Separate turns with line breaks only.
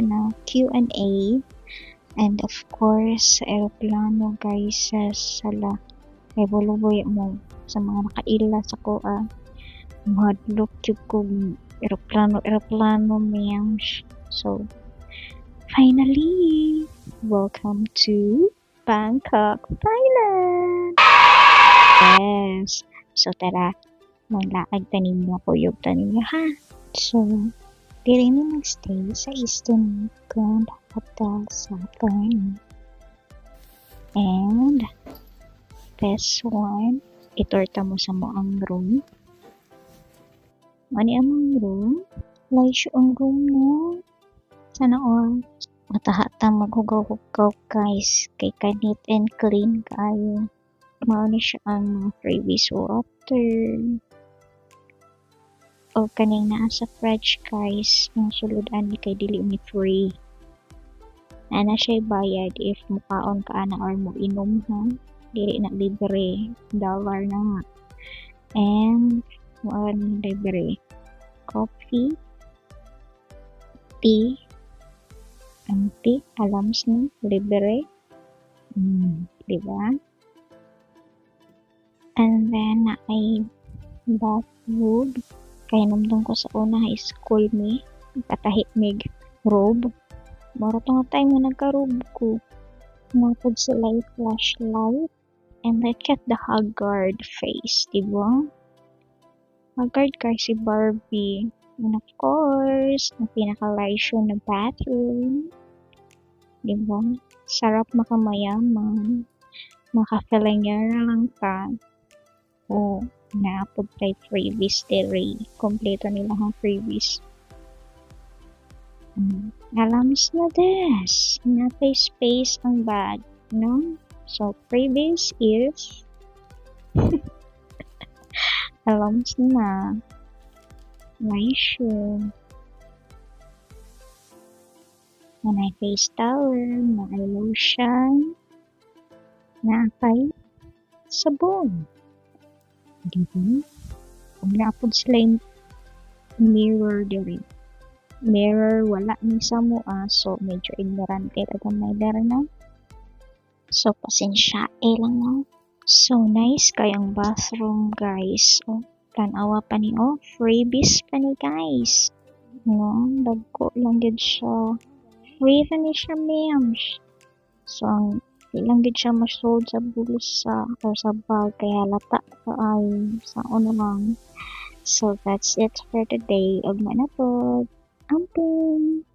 siya na Q&A. And of course, sa aeroplano guys, sa sala. Kay buluboy mo sa mga nakaila sa kuha. Madlock yung kong aeroplano mayams. So, finally, welcome to Bangkok, Thailand! Yes! So, tara, maglaag tanim mo ko yung tanim mo, ha? So, dili na magstay sa Eastern Grand Hotel Saturn. And, best one, itorta mo sa mo ang room. Ano ang room? Like ang room no? Sana all. Matahata maghugaw-hugaw guys. Kay ka neat and clean kayo. Mao ni siya ang mga freebies water. O kaning naa sa fridge guys. Ang suludan ni kay dili ni free. Ana siya bayad if mukaon ka ana or mo inom ha. Dili na libre. Dollar na nga. And mo libre. Coffee. Tea. Ang tea. Alams na. Libre. Diba? And then na ay bathrobe. Kaya namdong ko sa una high school me. Katahit mig robe. Mara to nga time nga nagka-robe ko. Napod sila yung flashlight. And look at the Haggard face, diba? Haggard guys si Barbie. And of course, ang pinaka-laisyo na bathroom. Diba? Sarap makamayaman. Maka-filingera lang ka. O, naapod tayo freebies dere. Kompleto nila ang freebies. Alams na des. Natay space ang bag. No? So, freebies is alams na. Laisyo. Manay face towel. Manay lotion. Nakay sabon. Diba? Kung naapod sila yung mirror diri. Mirror, wala ni sa mua. So, medyo ignorante tagang may dara na. So, pasensya lang na. So, nice kayang bathroom, guys. O, tanawa pa ni, freebies pa ni, guys. No, dagko lang din siya. Free na ni siya, ma'am. So, ang ilang din siya masold sa bulsa o sa bag. Kaya lata pa ay sa ano lang. So, that's it for today. Og manapod. Amping!